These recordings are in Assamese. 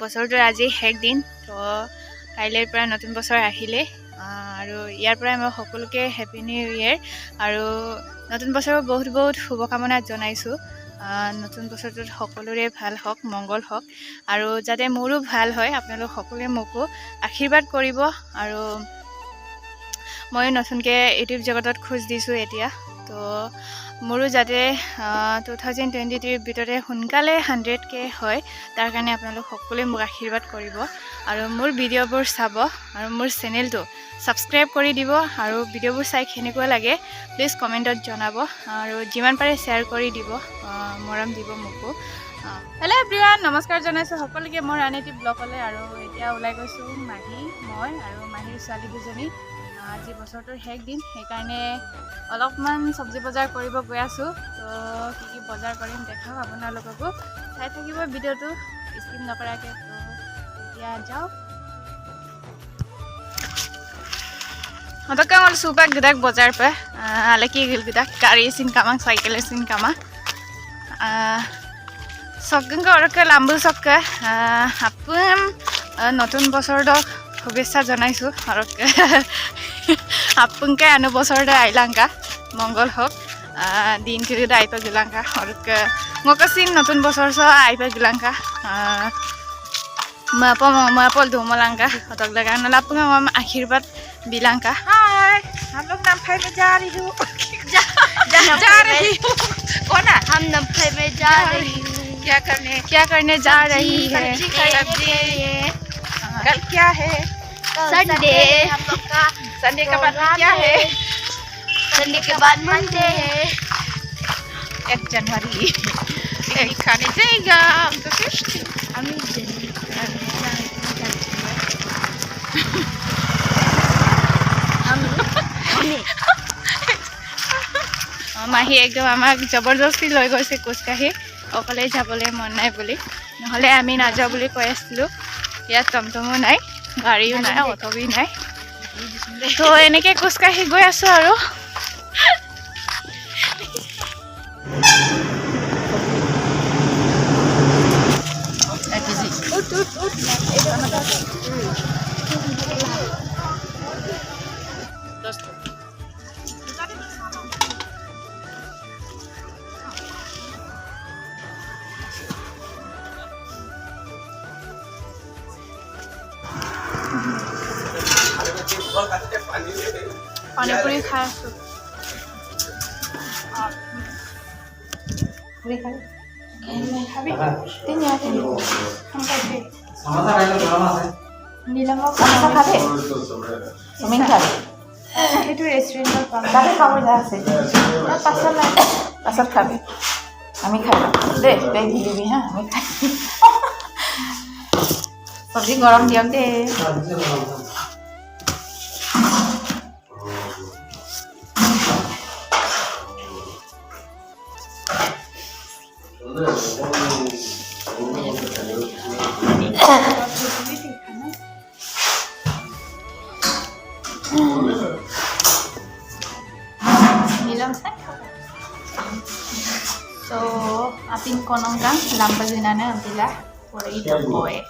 বছৰটোৰ আজি শেষ দিন। তো কাইলৈৰ পৰা নতুন বছৰ আহিলে আৰু ইয়াৰ পৰাই মই সকলোকে হেপী নিউ ইয়েৰ আৰু নতুন বছৰৰ বহুত বহুত শুভকামনা জনাইছোঁ। নতুন বছৰটোত সকলোৰে ভাল হওক, মংগল হওক আৰু যাতে মোৰো ভাল হয়। আপোনালোক সকলোৱে মোকো আশীৰ্বাদ কৰিব আৰু ময়ো নতুনকৈ ইউটিউব জগতত খোজ দিছোঁ এতিয়া। তো মোৰো যাতে 2023 ভিতৰতে সোনকালে 100K হয়, তাৰ কাৰণে আপোনালোক সকলোৱে মোক আশীৰ্বাদ কৰিব আৰু মোৰ ভিডিঅ'বোৰ চাব আৰু মোৰ চেনেলটো ছাবস্ক্ৰাইব কৰি দিব আৰু ভিডিঅ'বোৰ চাই কেনেকুৱা লাগে প্লিজ কমেণ্টত জনাব আৰু যিমান পাৰে শ্বেয়াৰ কৰি দিব, মৰম দিব মোকো। হেল্ল' এভৰিৱান, নমস্কাৰ জনাইছোঁ সকলোকে মোৰ আন এটি ব্লগলৈ। আৰু এতিয়া ওলাই গৈছোঁ মাহী, মই আৰু মাহীৰ ছোৱালী দুজনী। আজি বছৰটোৰ শেষ দিন, সেইকাৰণে অলপমান চব্জি বজাৰ কৰিব গৈ আছোঁ। তো কি বজাৰ কৰিম দেখাম আপোনালোককো, চাই থাকিব ভিডিঅ'টো স্কিপ নকৰাকৈ। তো এতিয়া যাওঁ। Mataka mal supak gidak bazar pe alaki gil gidak gari sin kama cycle sin kama sokeng ka orka lambu sokka apun notun bosor dok শুভেচ্ছা জনাইছো আৰু আপোনাকে আনো বছৰতে আইলাংকা মংগল হওক দিনটো আইপা গিলাংকা আৰু মকসিন নতুন বছৰ স আইপা গিলাংকা मापल धूमलंका हतक लगा न लापुंगा मम आशीर्वाद बिलंका। हाय, हम लोग नमफाई में जा रही हूँ। जा रही हूँ। कौन है? हम नमफाई में जा रही हूँ। क्या करने जा रही है? सब्जी। कल क्या है? संडे। हम लोग का संडे के बाद क्या है? संडे के बाद मंडे है। 1 जनवरी पिकनिक खाने जाएगा हम तो फिश মাহী একদম আমাক জবৰদস্তি লৈ গৈছে খোজকাঢ়ি, অকলে যাবলৈ মন নাই বুলি, নহ'লে আমি নাযাওঁ বুলি কৈ আছিলোঁ। ইয়াত টমটমো নাই, গাড়ীও নাই, অটোবি নাই, তো এনেকৈ খোজকাঢ়ি গৈ আছোঁ আৰু পানীপুৰি খাই আছোঁ। সেইটো ৰেষ্টুৰেণ্টত পাছত খাবি, আমি খাই দেই, বেগ দি দিবি হা, আমি খাই চব্জি গৰম দিয়ক দেই। So, ating konong kang lambasin na ang tila for ito boy.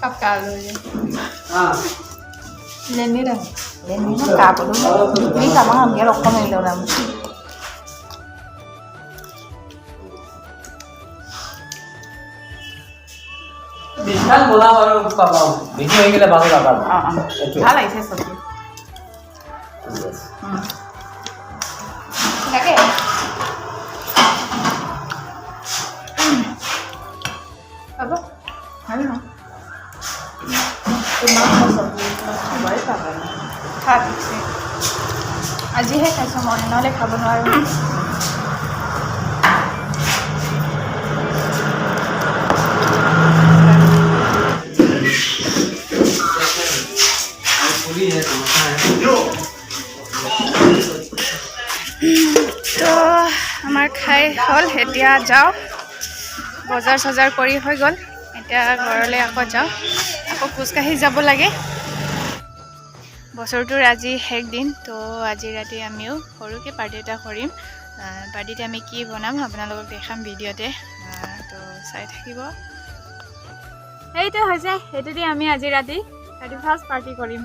Kapkalo yun. Lenny lang. Lenny ng kapo doon. Hindi ka mga mirok ko may daw naman. বিশাল বলা আর পাবা বেশি হয়ে গেলে ভালো লাগাবে। ভালো লাগছে সত্যি। লাগে আবা ভালো না তোমার সবজি সবাই পাবে না খাচ্ছি আজিহে খাইছো মনে নহ'লে খাব নোৱাৰো। তো আমাৰ খাই হ'ল এতিয়া যাওঁ বজাৰ চজাৰ কৰি হৈ গ'ল এতিয়া ঘৰলৈ আকৌ যাওঁ আকৌ খোজকাঢ়ি যাব লাগে বছৰটোৰ আজি শেষ দিন তো আজি ৰাতি আমিও সৰুকৈ পাৰ্টি এটা কৰিম পাৰ্টিতে আমি কি বনাম আপোনালোকক দেখাম ভিডিঅ'তে তো চাই থাকিব এইটো হৈছে সেইটো দি আমি আজি ৰাতি 31st পাৰ্টি কৰিম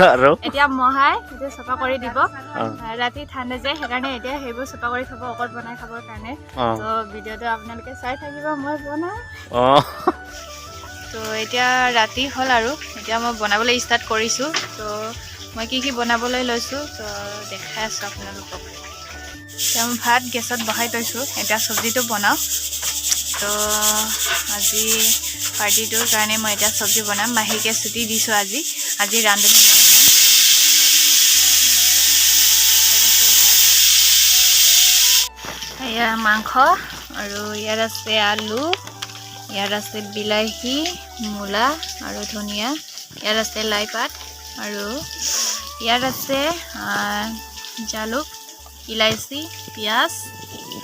আৰু এতিয়া মহাই সেইটো চফা কৰি দিব ৰাতি ঠাণ্ডা যায় সেইকাৰণে এতিয়া সেইবোৰ চফা কৰি থ'ব অকল বনাই খাবৰ কাৰণে তো ভিডিঅ'টো আপোনালোকে চাই থাকিব মই বনাওঁ তো এতিয়া ৰাতি হ'ল আৰু এতিয়া মই বনাবলৈ ষ্টাৰ্ট কৰিছোঁ তো মই কি কি বনাবলৈ লৈছোঁ তো দেখাই আছোঁ আপোনালোকক এতিয়া মই ভাত গেছত বহাই থৈছোঁ এতিয়া চব্জিটো বনাওঁ তো আজি পাৰ্টিটোৰ কাৰণে মই এতিয়া চব্জি বনাম মাহীকে ছুটি দিছোঁ আজি ৰান্ধনি এয়া মাংস আৰু ইয়াত আছে আলু ইয়াত আছে বিলাহী মূলা আৰু ধনিয়া ইয়াত আছে লাই পাত আৰু ইয়াত আছে জালুক ইলাইচি পিঁয়াজ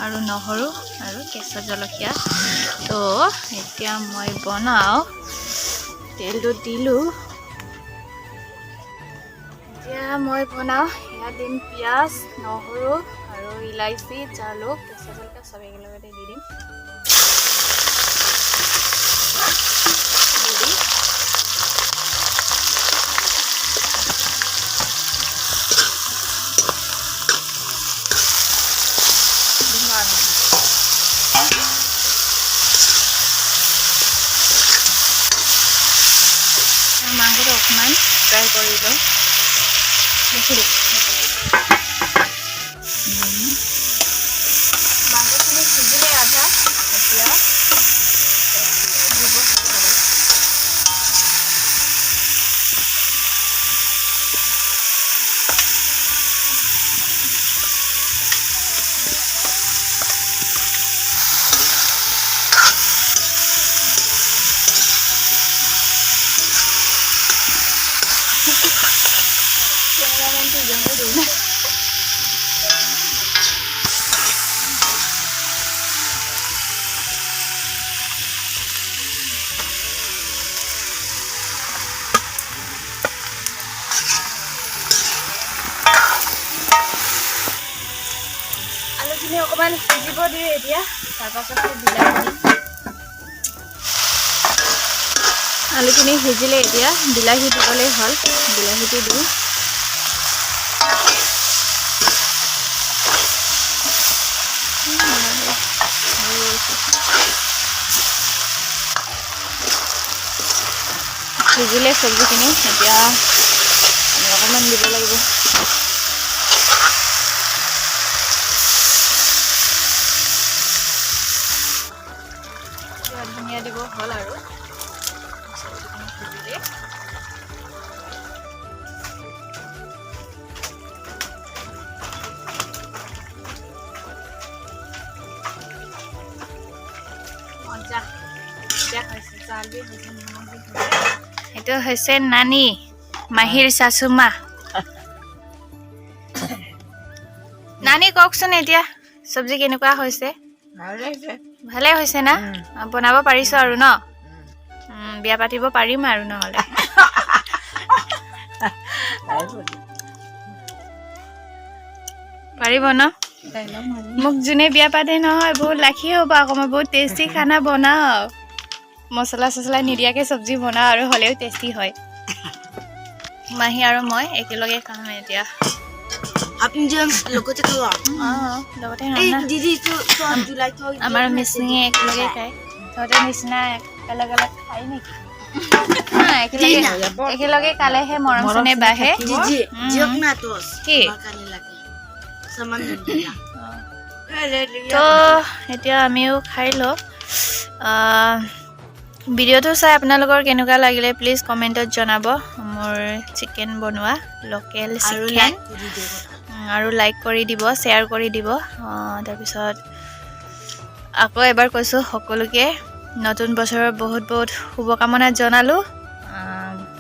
আৰু নহৰু আৰু কেঁচা জলকীয়া তো এতিয়া মই বনাওঁ তেলটো দিলোঁ এতিয়া মই বনাওঁ ইয়াত দিম পিঁয়াজ নহৰু আৰু ইলাইচি জালুক কেঁচা জলকীয়া চব একেলগতে দি দিম মাংসটো অকণমান ফ্ৰাই কৰি লওঁ দেখি দিওঁ মাংসখিনি সিজিলে আধা এতিয়া আলুখিনি অকণমান সিজিব দিওঁ এতিয়া তাৰপাছতে বিলাহী আলুখিনি সিজিলে এতিয়া বিলাহী দিবলৈ হ'ল বিলাহীটো দিওঁ সিজিলে চব্জিখিনি এতিয়া অকণমান দিব লাগিব ধনিয়া দিব হ'ল আৰু চব্জিখিনি সিজিলে এইটো হৈছে নানি মাহীৰ শাশুমা নানি কওকচোন এতিয়া চব্জি কেনেকুৱা হৈছে ভালে হৈছে না বনাব পাৰিছো আৰু ন বিয়া পাতিব পাৰিম আৰু নহ'লে পাৰিব ন মোক যোনে বিয়া পাতে নহয় বহুত লাখি হ'ব আকৌ মই বহুত টেষ্টি খানা বনাওঁ মছলা চছলা নিদিয়াকৈ চব্জি বনাওঁ আৰু হ'লেও টেষ্টি হয় মাহী আৰু মই একেলগে খাম এতিয়া লগতে আমাৰ মিচিঙে একেলগে খায় তহঁতৰ নিচিনা বেলেগ বেলেগ খায় নেকি একেলগে খালেহে মৰম চেনেহ বাঢ়ে কি তো এতিয়া আমিও খাই লওঁ ভিডিঅ'টো চাই আপোনালোকৰ কেনেকুৱা লাগিলে প্লিজ কমেণ্টত জনাব মোৰ চিকেন বনোৱা লোকেল চিকেন আৰু লাইক কৰি দিব শ্বেয়াৰ কৰি দিব তাৰপিছত আকৌ এবাৰ কৈছোঁ সকলোকে নতুন বছৰৰ বহুত বহুত শুভকামনা জনালোঁ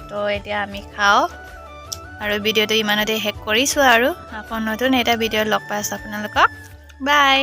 তো এতিয়া আমি খাওঁ আৰু ভিডিঅ'টো ইমানতে শেষ কৰিছোঁ আৰু আকৌ নতুন এটা ভিডিঅ'ত লগ পাই আছোঁ আপোনালোকক বাই